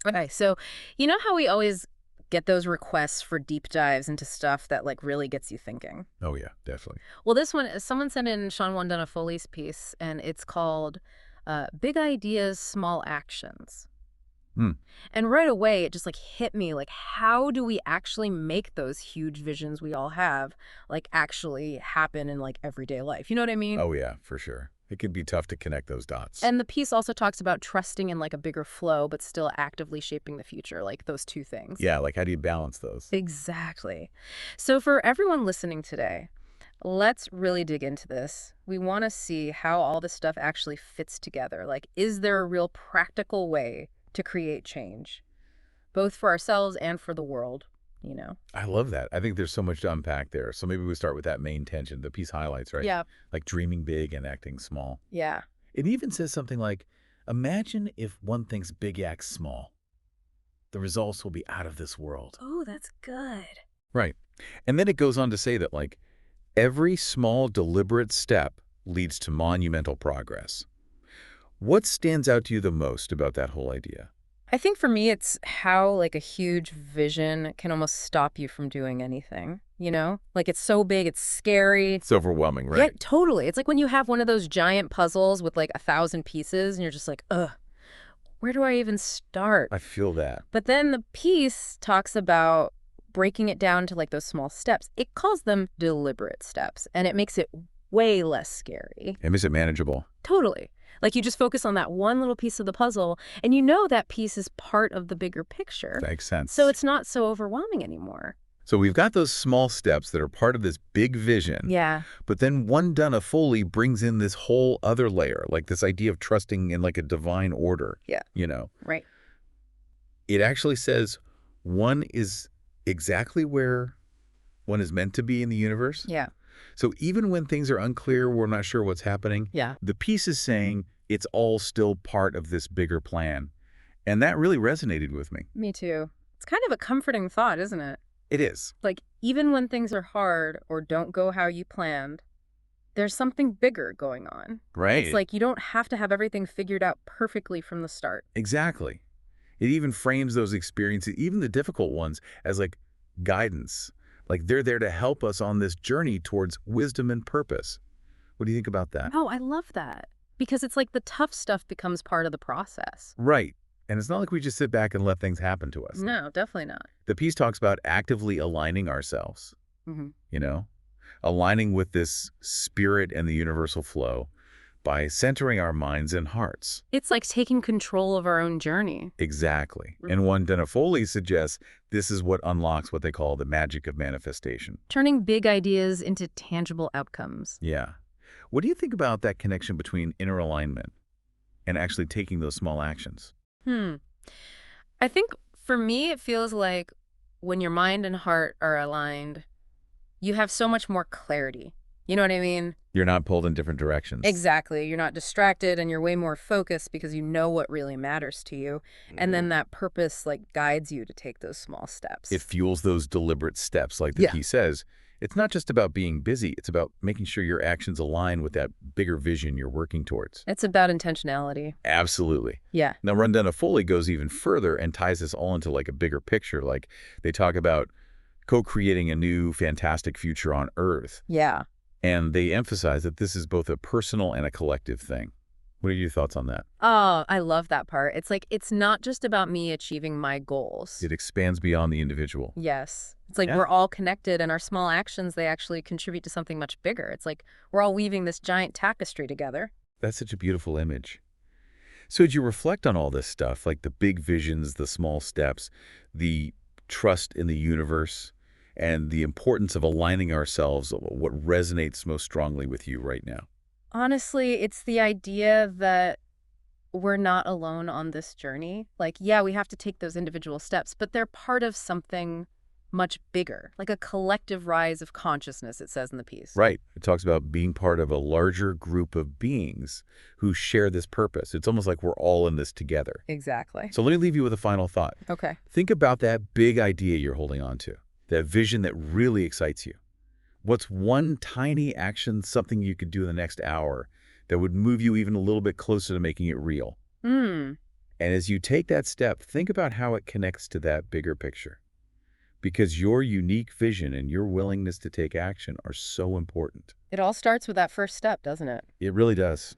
Okay, so you know how we always get those requests for deep dives into stuff that like really gets you thinking? Oh, yeah, definitely. Well, this one, someone sent in Shawn Wondunna Foley's piece, and it's called Big Ideas, Small Actions. Hmm. And right away, it just like hit me like, how do we actually make those huge visions we all have like actually happen in like everyday life? You know what I mean? Oh, yeah, for sure. It can be tough to connect those dots. And the piece also talks about trusting in like a bigger flow, but still actively shaping the future, like those two things. Yeah, like how do you balance those? Exactly. So for everyone listening today, let's really dig into this. We want to see how all this stuff actually fits together. Like, is there a real practical way to create change, both for ourselves and for the world, you know? I love that. I think there's so much to unpack there. So maybe we start with that main tension. The piece highlights, right? Yeah. Like dreaming big and acting small. Yeah. It even says something like, imagine if one thinks big acts small. The results will be out of this world. Oh, that's good. Right. And then it goes on to say that, like, every small, deliberate step leads to monumental progress. What stands out to you the most about that whole idea? I think for me, it's how like a huge vision can almost stop you from doing anything, you know? Like it's so big, it's scary. It's overwhelming, Yeah, right? totally. It's like when you have one of those giant puzzles with like 1,000 pieces and you're just like, ugh, where do I even start? I feel that. But then the piece talks about breaking it down to like those small steps. It calls them deliberate steps and it makes it way less scary. It makes it manageable. Totally. Like you just focus on that one little piece of the puzzle and you know that piece is part of the bigger picture. Makes So sense. it's not so overwhelming anymore. So we've got those small steps that are part of this big vision, Yeah. but then Wondunna Foley brings in this whole other layer, like this idea of trusting in like a divine order, Yeah. you know. Right. It actually says one is exactly where one is meant to be in the universe. Yeah. So even when things are unclear, we're not sure what's happening, Yeah. the piece is saying it's all still part of this bigger plan. And that really resonated with me. Me too. It's kind of a comforting thought, isn't it? It is. Like, even when things are hard or don't go how you planned, there's something bigger going on. It's Right. like you don't have to have everything figured out perfectly from the start. Exactly. It even frames those experiences, even the difficult ones, as like guidance. Like they're there to help us on this journey towards wisdom and purpose. What do you think about that? Oh, I love that. Because it's like the tough stuff becomes part of the process. Right. And it's not like we just sit back and let things happen to us. No, definitely not. The piece talks about actively aligning ourselves, Hmm. you know, aligning with this spirit and the universal flow by centering our minds and hearts. It's like taking control of our own journey. Exactly. And Wondunna Foley suggests this is what unlocks what they call the magic of manifestation. Turning big ideas into tangible outcomes. Yeah. What do you think about that connection between inner alignment and actually taking those small actions? I think for me, it feels like when your mind and heart are aligned, you have so much more clarity. You know what I mean? You're not pulled in different directions. Exactly. You're not distracted and you're way more focused because you know what really matters to you. And then that purpose like guides you to take those small steps. It fuels those deliberate steps, like the Yeah. piece says. It's not just about being busy. It's about making sure your actions align with that bigger vision you're working towards. It's about intentionality. Absolutely. Yeah. Now, Wondunna Foley goes even further and ties this all into like a bigger picture. Like they talk about co-creating a new fantastic future on Earth. Yeah. And they emphasize that this is both a personal and a collective thing. What are your thoughts on that? Oh, I love that part. It's like, it's not just about me achieving my goals. It expands beyond the individual. Yes. It's like Yeah. we're all connected and our small actions, they actually contribute to something much bigger. It's like we're all weaving this giant tapestry together. That's such a beautiful image. So as you reflect on all this stuff, like the big visions, the small steps, the trust in the universe, and the importance of aligning ourselves, what resonates most strongly with you right now? Honestly, it's the idea that we're not alone on this journey. Like, yeah, we have to take those individual steps, but they're part of something much bigger, like a collective rise of consciousness, it says in the piece. Right. It talks about being part of a larger group of beings who share this purpose. It's almost like we're all in this together. Exactly. So let me leave you with a final thought. Okay. Think about that big idea you're holding on to, that vision that really excites you. What's one tiny action, something you could do in the next hour that would move you even a little bit closer to making it real? And as you take that step, think about how it connects to that bigger picture. Because your unique vision and your willingness to take action are so important. It all starts with that first step, doesn't it? It really does.